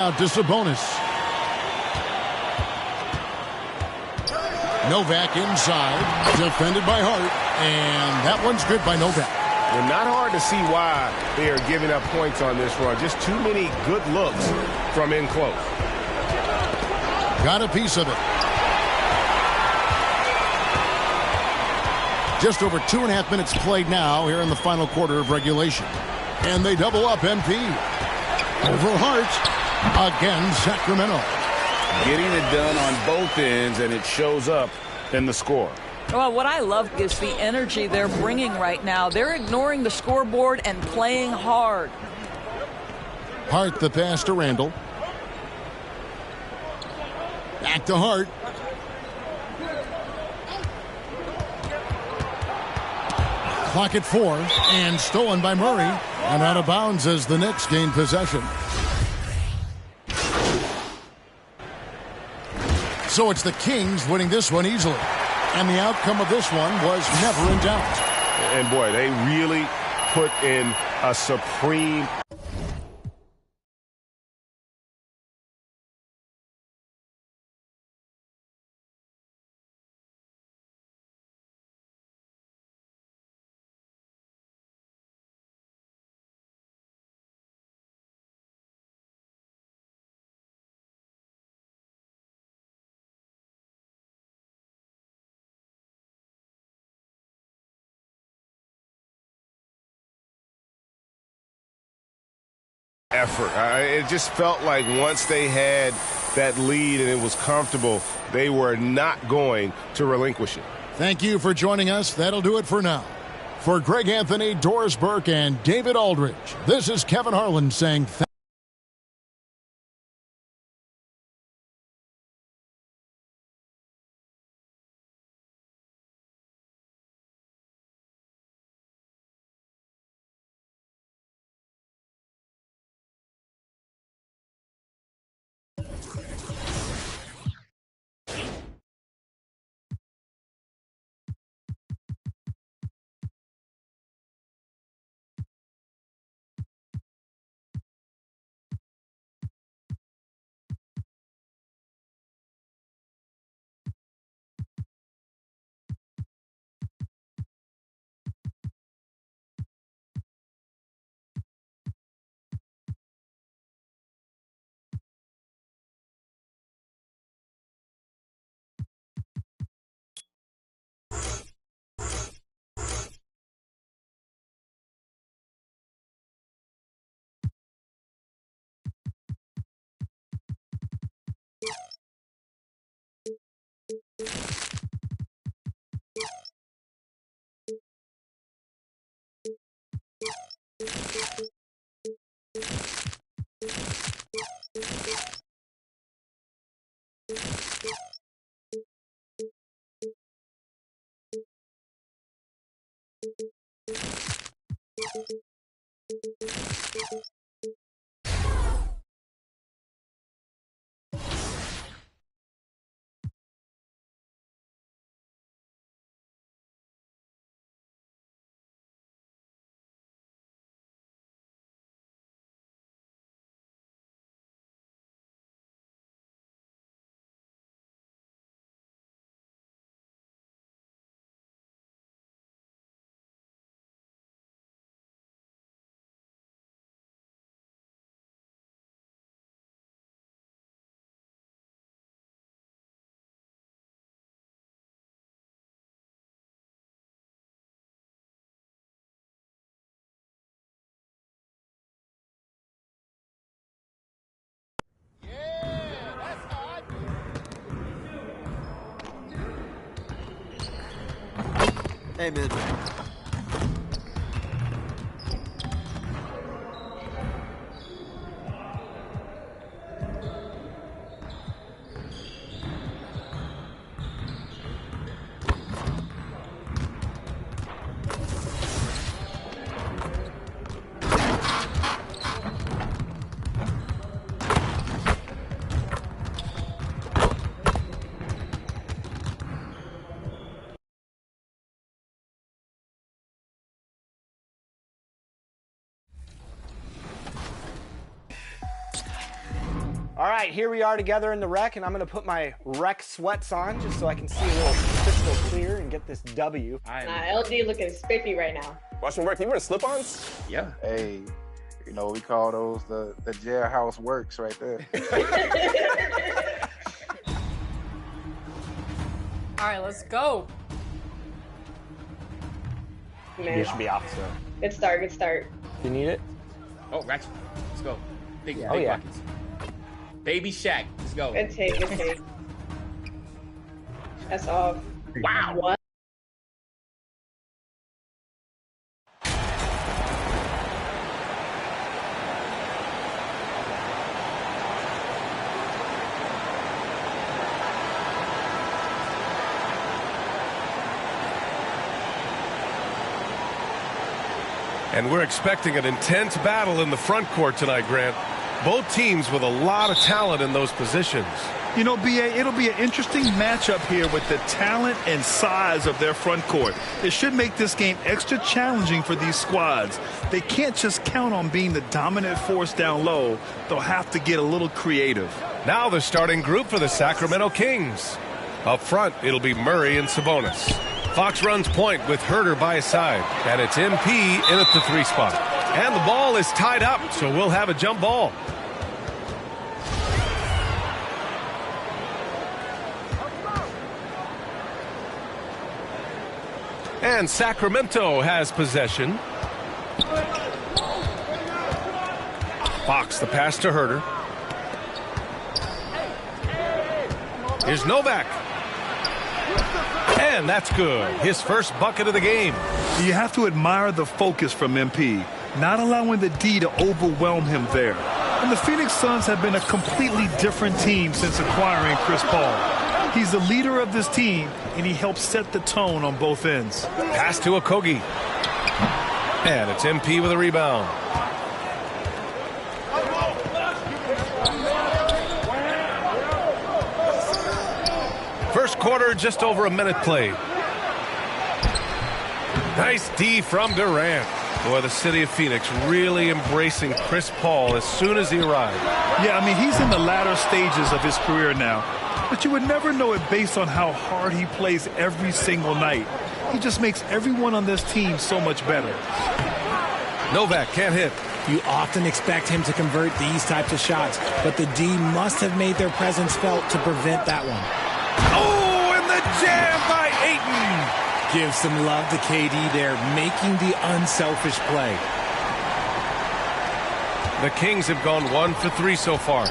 Out to Sabonis. Novak inside, defended by Hart, and that one's good by Novak. Well, not hard to see why they are giving up points on this run. Just too many good looks from in close. Got a piece of it. Just over 2.5 minutes played now here in the final quarter of regulation. And they double up MP. Over Hart. Again, Sacramento. Getting it done on both ends, and it shows up in the score. Well, what I love is the energy they're bringing right now. They're ignoring the scoreboard and playing hard. Hart the pass to Randall. Back to Hart. Clock at 4, and stolen by Murray. And out of bounds as the Knicks gain possession. So it's the Kings winning this one easily. And the outcome of this one was never in doubt. And boy, they really put in a supreme effort. It just felt like once they had that lead and it was comfortable, they were not going to relinquish it. Thank you for joining us. That'll do it for now. For Greg Anthony, Doris Burke, and David Aldridge, this is Kevin Harlan saying thank you. Hey, man. All right, here we are together in the rec, and I'm going to put my rec sweats on just so I can see a little crystal clear and get this W. LD looking spiffy right now. Watch me work. You wear slip-ons? Yeah. Hey, you know, we call those the jailhouse works right there. All right, let's go. Man. You should be off, so. Good start, good start. You need it? Oh, Ratchet. Let's go. Big yeah. buckets. Baby Shaq. Let's go. Good take, good take. That's off. Wow. What? And we're expecting an intense battle in the front court tonight, Grant. Both teams with a lot of talent in those positions. You know, B.A., it'll be an interesting matchup here with the talent and size of their front court. It should make this game extra challenging for these squads. They can't just count on being the dominant force down low. They'll have to get a little creative. Now the starting group for the Sacramento Kings. Up front, it'll be Murray and Sabonis. Fox runs point with Herter by his side. And it's MP in at the 3 spot. And the ball is tied up, so we'll have a jump ball. And Sacramento has possession. Fox the pass to Herter. Here's Novak. And that's good. His first bucket of the game. You have to admire the focus from MP, not allowing the D to overwhelm him there. And the Phoenix Suns have been a completely different team since acquiring Chris Paul. He's the leader of this team, and he helps set the tone on both ends. Pass to Okogie. And it's MP with a rebound. First quarter, just over a minute played. Nice D from Durant. Boy, the city of Phoenix really embracing Chris Paul as soon as he arrived. Yeah, I mean, he's in the latter stages of his career now. But you would never know it based on how hard he plays every single night. He just makes everyone on this team so much better. Novak can't hit. You often expect him to convert these types of shots, but the D must have made their presence felt to prevent that one. Oh, and the jam by Ayton. Give some love to KD there, making the unselfish play. The Kings have gone 1 for 3 so far.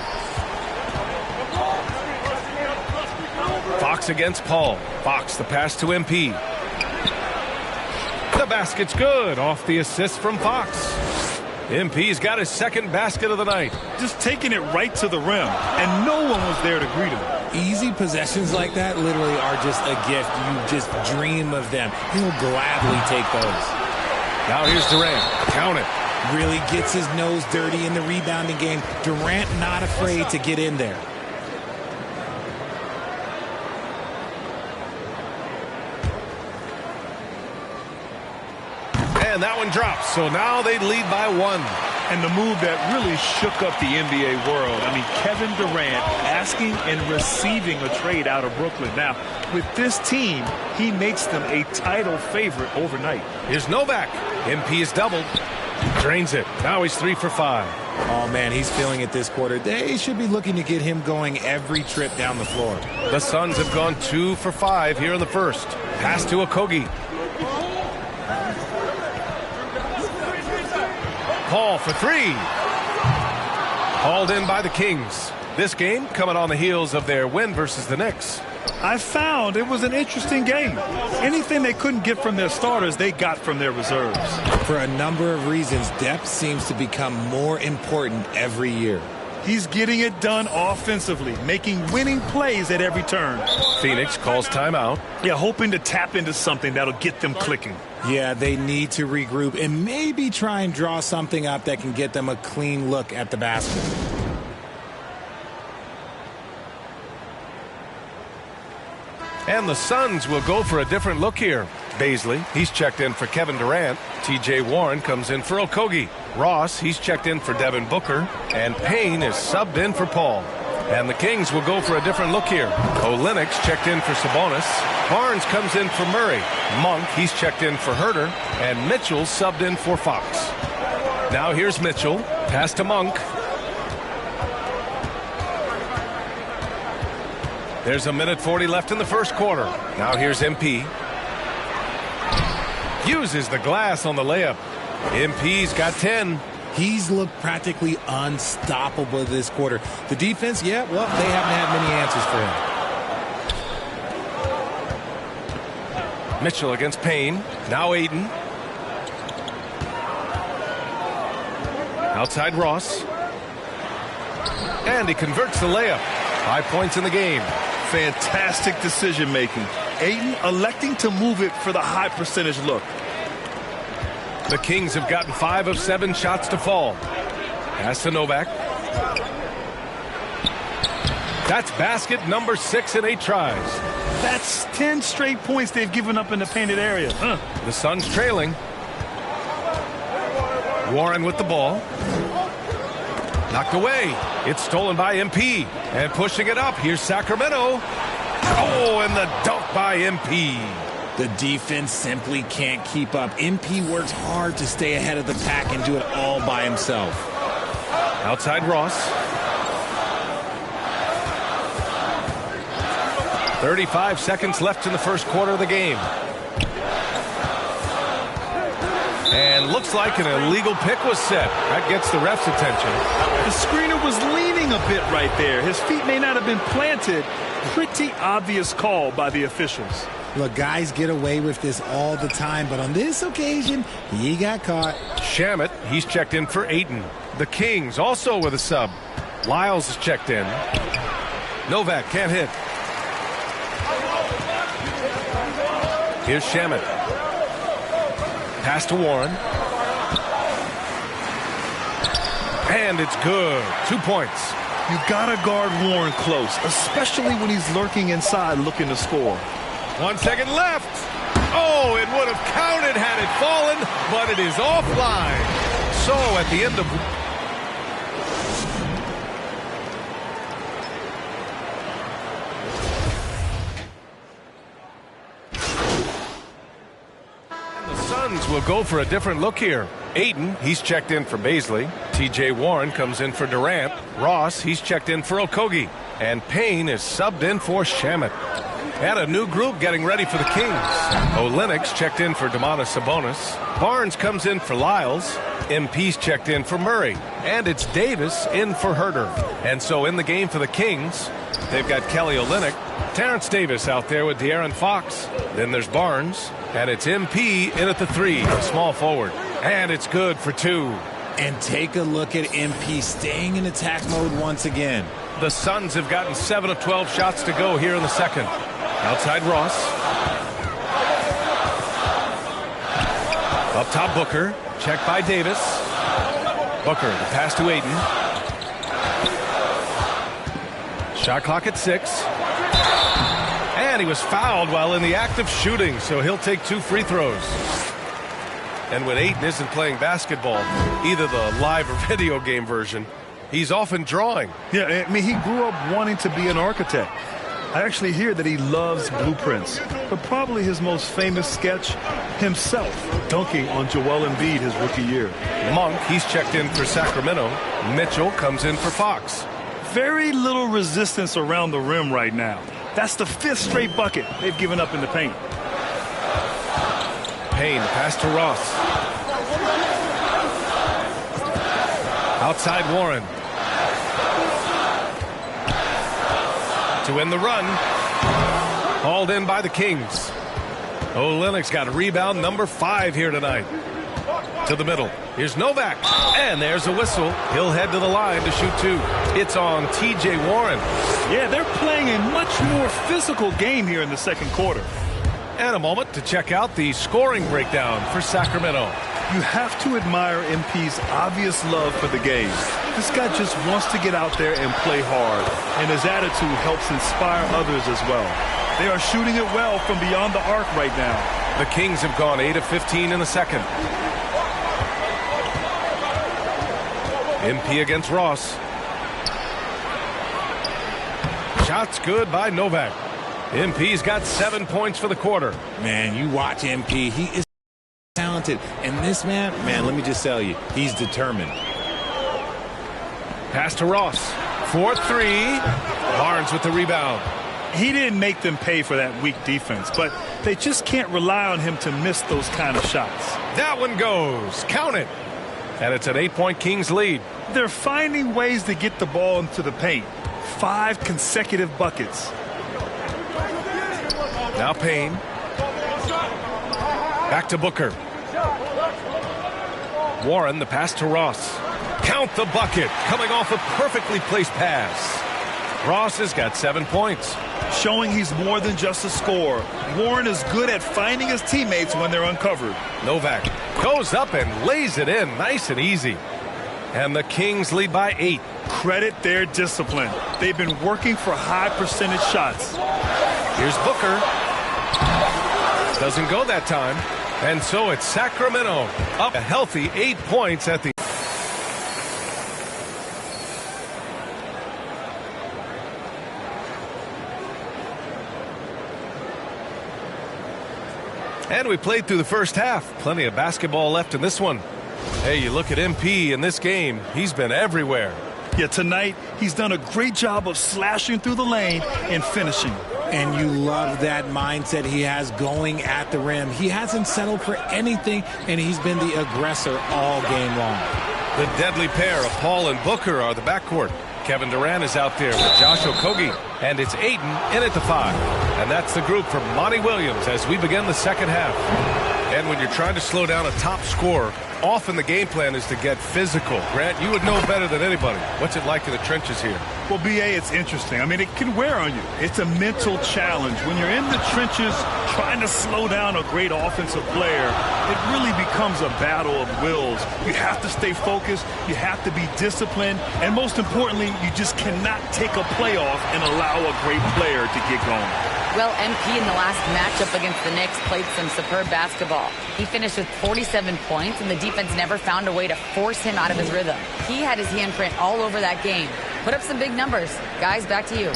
Fox against Paul. Fox the pass to MP. The basket's good off the assist from Fox. MP's got his second basket of the night. Just taking it right to the rim, and no one was there to greet him. Easy possessions like that literally are just a gift. You just dream of them. He'll gladly take those. Now here's Durant. Count it. Really gets his nose dirty in the rebounding game. Durant not afraid to get in there. And that one drops, so now they lead by 1. And the move that really shook up the NBA world. I mean, Kevin Durant asking and receiving a trade out of Brooklyn. Now, with this team, he makes them a title favorite overnight. Here's Novak. MP is doubled. Drains it. Now he's 3 for 5. Oh, man, he's feeling it this quarter. They should be looking to get him going every trip down the floor. The Suns have gone 2 for 5 here in the first. Pass to Okogie. Paul for 3. Hauled in by the Kings. This game coming on the heels of their win versus the Knicks. I found it was an interesting game. Anything they couldn't get from their starters, they got from their reserves. For a number of reasons, depth seems to become more important every year. He's getting it done offensively, making winning plays at every turn. Phoenix calls timeout. Yeah, hoping to tap into something that'll get them clicking. Yeah, they need to regroup and maybe try and draw something up that can get them a clean look at the basket. And the Suns will go for a different look here. Baisley, he's checked in for Kevin Durant. T.J. Warren comes in for Okogie. Ross, he's checked in for Devin Booker. And Payne is subbed in for Paul. And the Kings will go for a different look here. Olenek's checked in for Sabonis. Barnes comes in for Murray. Monk, he's checked in for Herter. And Mitchell subbed in for Fox. Now here's Mitchell. Pass to Monk. There's a minute 40 left in the first quarter. Now here's MP. Uses the glass on the layup. MP's got 10. He's looked practically unstoppable this quarter. The defense, yeah, well, they haven't had many answers for him. Mitchell against Payne. Now Ayton. Outside Ross. And he converts the layup. 5 points in the game. Fantastic decision making. Ayton electing to move it for the high percentage look. The Kings have gotten 5 of 7 shots to fall. Pass to Novak. That's basket number 6 in 8 tries. That's 10 straight points they've given up in the painted area. The Suns trailing. Warren with the ball. Knocked away. It's stolen by MP. And pushing it up. Here's Sacramento. Oh, and the dunk by MP. The defense simply can't keep up. MP works hard to stay ahead of the pack and do it all by himself. Outside Ross. 35 seconds left in the first quarter of the game. And looks like an illegal pick was set. That gets the ref's attention. The screener was leaning a bit right there. His feet may not have been planted. Pretty obvious call by the officials. Look, guys get away with this all the time, but on this occasion, he got caught. Shamet, he's checked in for Ayton. The Kings also with a sub. Lyles is checked in. Novak can't hit. Here's Shamet. Pass to Warren. And it's good. 2 points. You gotta guard Warren close, especially when he's lurking inside looking to score. 1 second left. Oh, it would have counted had it fallen, but it is offline. So at the end of... And the Suns will go for a different look here. Ayton, he's checked in for Baisley. TJ Warren comes in for Durant. Ross, he's checked in for Okogie. And Payne is subbed in for Shamet. And a new group getting ready for the Kings. Olenek's checked in for Domantas Sabonis. Barnes comes in for Lyles. MP's checked in for Murray. And it's Davis in for Herter. And so in the game for the Kings, they've got Kelly Olynyk. Terrence Davis out there with De'Aaron Fox. Then there's Barnes. And it's MP in at the 3, a small forward. And it's good for 2. And take a look at MP staying in attack mode once again. The Suns have gotten 7 of 12 shots to go here in the second. Outside Ross. Up top Booker. Checked by Davis. Booker, the pass to Ayton. Shot clock at 6. And he was fouled while in the act of shooting, so he'll take 2 free throws. And when Ayton isn't playing basketball, either the live or video game version, he's often drawing. Yeah, I mean, he grew up wanting to be an architect. I actually hear that he loves blueprints, but probably his most famous sketch, himself dunking on Joel Embiid his rookie year. Monk, he's checked in for Sacramento. Mitchell comes in for Fox. Very little resistance around the rim right now. That's the 5th straight bucket they've given up in the paint. Payne, pass to Ross. Outside Warren. To win the run. Hauled in by the Kings. Olynyk's got a rebound number 5 here tonight. To the middle. Here's Novak. And there's a whistle. He'll head to the line to shoot 2. It's on TJ Warren. Yeah, they're playing a much more physical game here in the second quarter. And a moment to check out the scoring breakdown for Sacramento. You have to admire MP's obvious love for the game. This guy just wants to get out there and play hard, and his attitude helps inspire others as well. They are shooting it well from beyond the arc right now. The Kings have gone 8 of 15 in the second. MP against Ross. Shots good by Novak. MP's got 7 points for the quarter. Man, you watch MP. He is talented. And this man, let me just tell you, he's determined. Pass to Ross. 4-3. Barnes with the rebound. He didn't make them pay for that weak defense, but they just can't rely on him to miss those kind of shots. That one goes. Count it. And it's an 8-point Kings lead. They're finding ways to get the ball into the paint. 5 consecutive buckets. Now Payne. Back to Booker. Warren, the pass to Ross. Count the bucket. Coming off a perfectly placed pass. Ross has got 7 points. Showing he's more than just a scorer. Warren is good at finding his teammates when they're uncovered. Novak goes up and lays it in nice and easy. And the Kings lead by 8. Credit their discipline. They've been working for high percentage shots. Here's Booker. Doesn't go that time. And so it's Sacramento up a healthy 8 points at the... And we played through the first half. Plenty of basketball left in this one. Hey, you look at MP in this game. He's been everywhere. Yeah, tonight he's done a great job of slashing through the lane and finishing. And you love that mindset he has going at the rim. He hasn't settled for anything, and he's been the aggressor all game long. The deadly pair of Paul and Booker are the backcourt. Kevin Durant is out there with Josh Okogie, and it's Ayton in at the 5. And that's the group from Monty Williams as we begin the second half. And when you're trying to slow down a top scorer, often the game plan is to get physical. Grant, you would know better than anybody. What's it like in the trenches here? Well, B.A., it's interesting. I mean, it can wear on you. It's a mental challenge. When you're in the trenches trying to slow down a great offensive player, it really becomes a battle of wills. You have to stay focused. You have to be disciplined. And most importantly, you just cannot take a play off and allow a great player to get going. Well, MP in the last matchup against the Knicks played some superb basketball. He finished with 47 points, and the defense never found a way to force him out of his rhythm. He had his handprint all over that game. Put up some big numbers. Guys, back to you.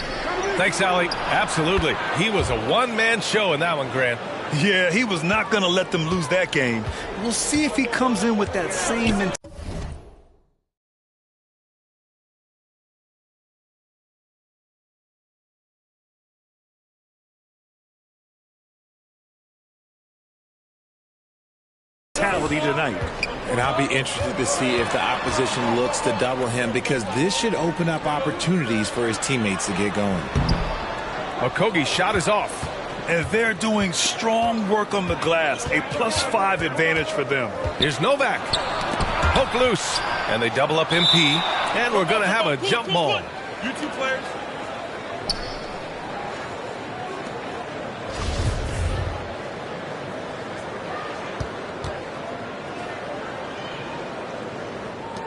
Thanks, Allie. Absolutely. He was a one-man show in that one, Grant. Yeah, he was not going to let them lose that game. We'll see if he comes in with that same mentality. Tonight. And I'll be interested to see if the opposition looks to double him, because this should open up opportunities for his teammates to get going. Okogie's shot is off. And they're doing strong work on the glass. A +5 advantage for them. Here's Novak. Poke loose. And they double up MP. And we're going to have a jump ball. You two players.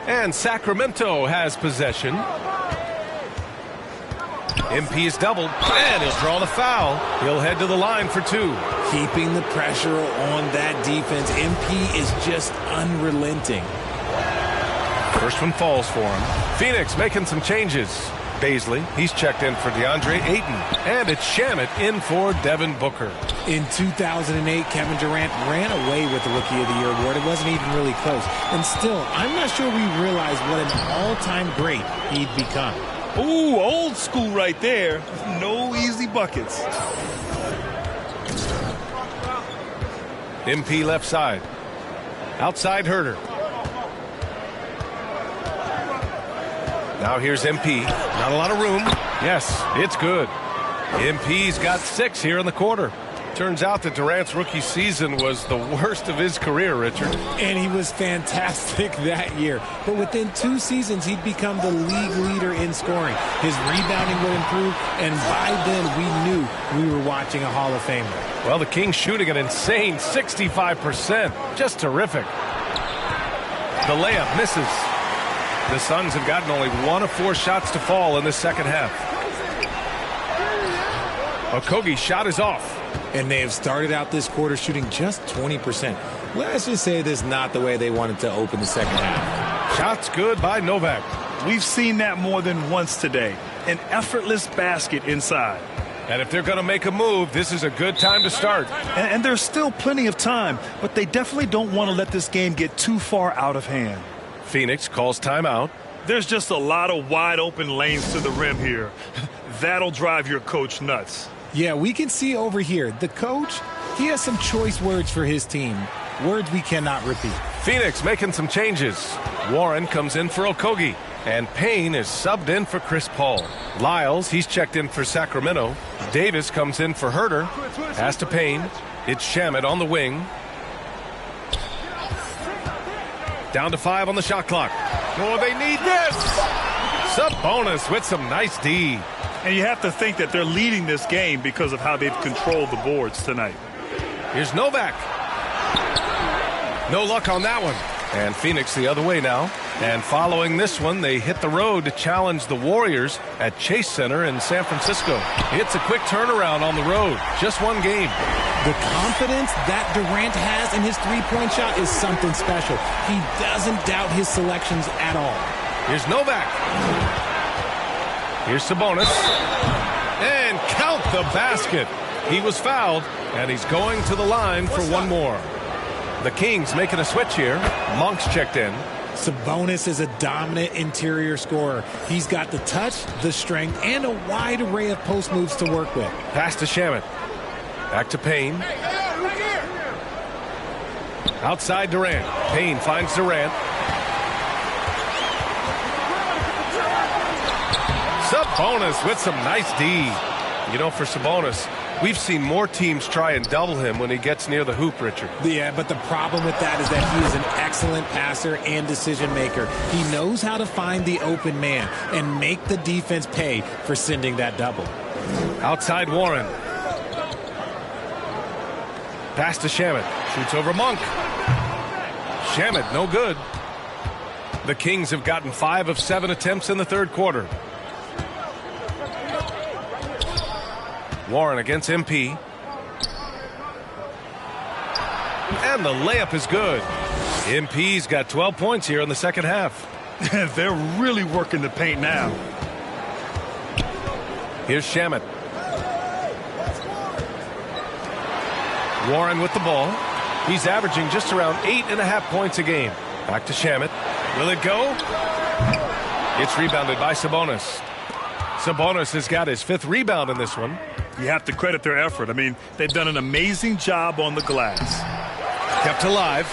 And Sacramento has possession. MP is doubled, and he'll draw the foul. He'll head to the line for 2. Keeping the pressure on that defense. MP is just unrelenting. First one falls for him. Phoenix making some changes. Baisley, he's checked in for DeAndre Ayton. And it's Shamet in for Devin Booker. In 2008, Kevin Durant ran away with the Rookie of the Year award. It wasn't even really close. And still, I'm not sure we realize what an all-time great he'd become. Ooh, old school right there. No easy buckets. MP left side. Outside Herter. Now here's MP. Not a lot of room. Yes, it's good. MP's got 6 here in the quarter. Turns out that Durant's rookie season was the worst of his career, Richard. And he was fantastic that year. But within 2 seasons, he'd become the league leader in scoring. His rebounding would improve, and by then we knew we were watching a Hall of Famer. Well, the Kings shooting an insane 65%. Just terrific. The layup misses. The Suns have gotten only 1 of 4 shots to fall in the second half. Okogie's shot is off. And they have started out this quarter shooting just 20%. Let's just say this is not the way they wanted to open the second half. Shots good by Novak. We've seen that more than once today. an effortless basket inside. And if they're going to make a move, this is a good time to start. And there's still plenty of time, but they definitely don't want to let this game get too far out of hand. Phoenix calls timeout. There's just a lot of wide open lanes to the rim here. That'll drive your coach nuts. Yeah, we can see over here, the coach, he has some choice words for his team. Words we cannot repeat. Phoenix making some changes. Warren comes in for Okogie. And Payne is subbed in for Chris Paul. Lyles, he's checked in for Sacramento. Davis comes in for Herter. Pass to Payne. It's Shamet on the wing. Down to 5 on the shot clock. Oh, they need this! Sabonis with some nice D. And you have to think that they're leading this game because of how they've controlled the boards tonight. Here's Novak. No luck on that one. And Phoenix the other way now. And following this one, they hit the road to challenge the Warriors at Chase Center in San Francisco. It's a quick turnaround on the road. Just one game. The confidence that Durant has in his three-point shot is something special. He doesn't doubt his selections at all. Here's Novak. Here's Sabonis. And count the basket. He was fouled, and he's going to the line for one more. The Kings making a switch here. Monk's checked in. Sabonis is a dominant interior scorer. He's got the touch, the strength, and a wide array of post moves to work with. Pass to Shamet. Back to Payne. Outside Durant. Payne finds Durant. Sabonis with some nice D. You know, for Sabonis, we've seen more teams try and double him when he gets near the hoop, Richard. Yeah, but the problem with that is that he is an excellent passer and decision maker. He knows how to find the open man and make the defense pay for sending that double. Outside Warren. Pass to Shamet. Shoots over Monk. Shamet, no good. The Kings have gotten 5 of 7 attempts in the third quarter. Warren against MP. And the layup is good. MP's got 12 points here in the second half. They're really working the paint now. Here's Shamet. Warren with the ball. He's averaging just around 8.5 points a game. Back to Shamet. Will it go? It's rebounded by Sabonis. Sabonis has got his 5th rebound in this one. You have to credit their effort. I mean, they've done an amazing job on the glass. Kept alive.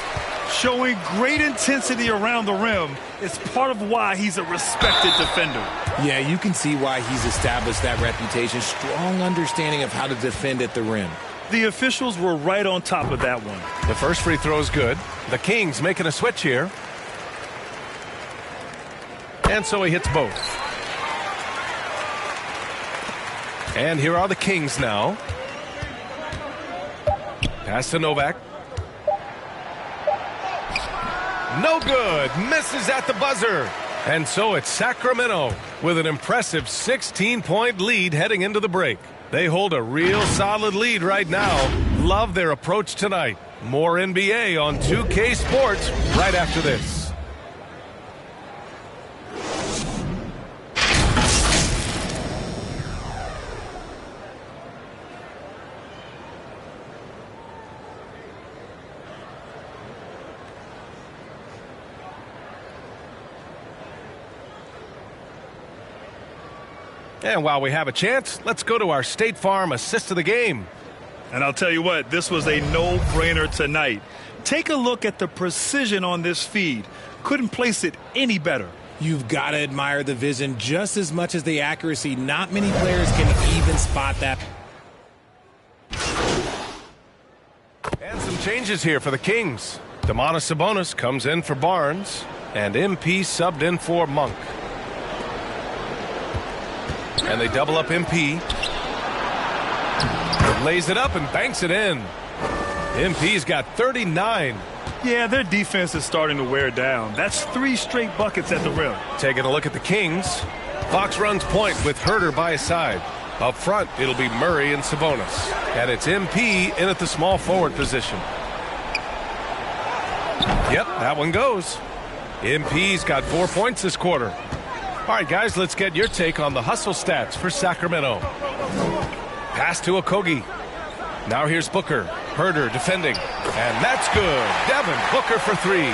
Showing great intensity around the rim is part of why he's a respected defender. Yeah, you can see why he's established that reputation. Strong understanding of how to defend at the rim. The officials were right on top of that one. The first free throw is good. The Kings making a switch here. And so he hits both. And here are the Kings now. Pass to Novak. No good. Misses at the buzzer. And so it's Sacramento with an impressive 16-point lead heading into the break. They hold a real solid lead right now. Love their approach tonight. More NBA on 2K Sports right after this. And while we have a chance, let's go to our State Farm assist of the game. And I'll tell you what, this was a no-brainer tonight. Take a look at the precision on this feed. Couldn't place it any better. You've got to admire the vision just as much as the accuracy. Not many players can even spot that. And some changes here for the Kings. Domantas Sabonis comes in for Barnes, and MP subbed in for Monk. And they double up MP. Lays it up and banks it in. MP's got 39. Yeah, their defense is starting to wear down. That's 3 straight buckets at the rim. Taking a look at the Kings. Fox runs point with Herter by his side. Up front, it'll be Murray and Sabonis. And it's MP in at the small forward position. Yep, that one goes. MP's got 4 points this quarter. All right, guys, let's get your take on the hustle stats for Sacramento. Pass to Okogie. Now here's Booker. Herder defending. And that's good. Devin Booker for three.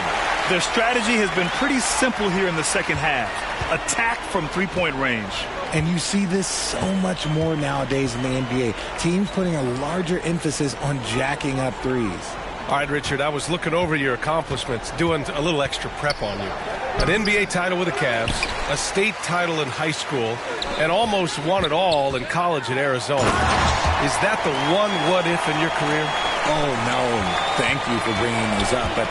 Their strategy has been pretty simple here in the second half. Attack from three-point range. And you see this so much more nowadays in the NBA. Teams putting a larger emphasis on jacking up threes. All right, Richard, I was looking over your accomplishments, doing a little extra prep on you. An NBA title with the Cavs, a state title in high school, and almost won it all in college at Arizona. Is that the one what-if in your career? Oh, no. Thank you for bringing those up. But,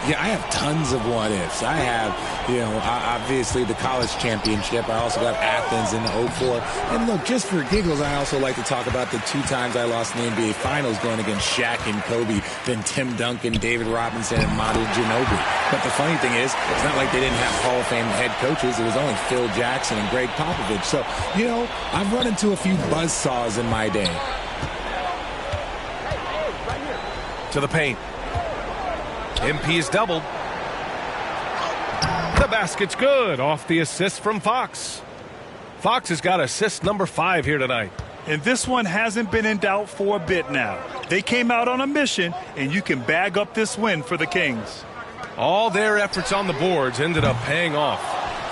yeah, I have tons of what-ifs. I have, obviously the college championship. I also got Athens in 2004. And, look, just for giggles, I also like to talk about the 2 times I lost in the NBA Finals going against Shaq and Kobe, then Tim Duncan, David Robinson, and Manu Ginobili. But the funny thing is, it's not like they didn't have Hall of Fame head coaches. It was only Phil Jackson and Greg Popovich. So, I've run into a few buzzsaws in my day. To the paint. MP is doubled. The basket's good off the assist from Fox. Fox has got assist number 5 here tonight. And this one hasn't been in doubt for a bit now. They came out on a mission, and you can bag up this win for the Kings. All their efforts on the boards ended up paying off.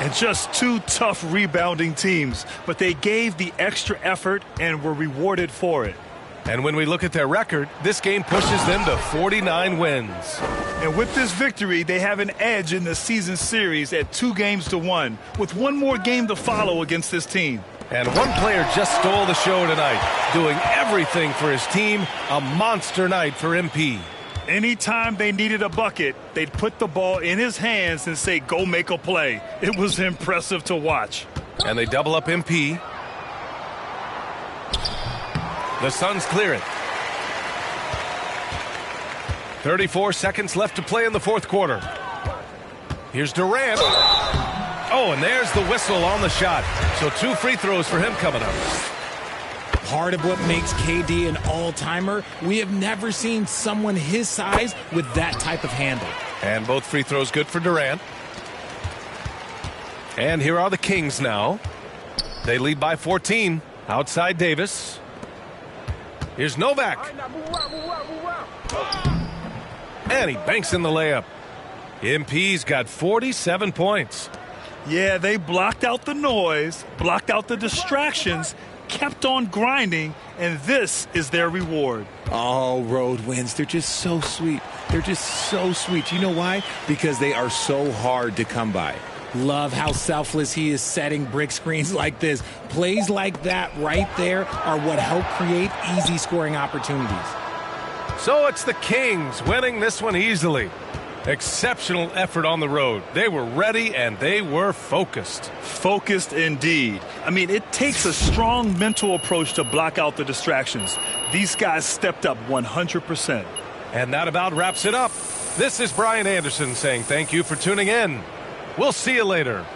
And just 2 tough rebounding teams, but they gave the extra effort and were rewarded for it. And when we look at their record, this game pushes them to 49 wins. And with this victory, they have an edge in the season series at 2-1, with one more game to follow against this team. And one player just stole the show tonight, doing everything for his team. A monster night for MP. Anytime they needed a bucket, they'd put the ball in his hands and say, go make a play. It was impressive to watch. And they double up MP. The Suns clear it. 34 seconds left to play in the fourth quarter. Here's Durant. Oh, and there's the whistle on the shot. So 2 free throws for him coming up. Part of what makes KD an all-timer, we have never seen someone his size with that type of handle. And both free throws good for Durant. And here are the Kings now. They lead by 14. Outside Davis. Here's Novak. And he banks in the layup. MP's got 47 points. Yeah, they blocked out the noise, blocked out the distractions, kept on grinding, and this is their reward. Oh, road wins. They're just so sweet. They're just so sweet. You know why? Because they are so hard to come by. Love how selfless he is setting brick screens like this. Plays like that right there are what help create easy scoring opportunities. So it's the Kings winning this one easily. Exceptional effort on the road. They were ready and they were focused. Focused indeed. I mean, it takes a strong mental approach to block out the distractions. These guys stepped up 100%. And that about wraps it up. This is Brian Anderson saying thank you for tuning in. We'll see you later.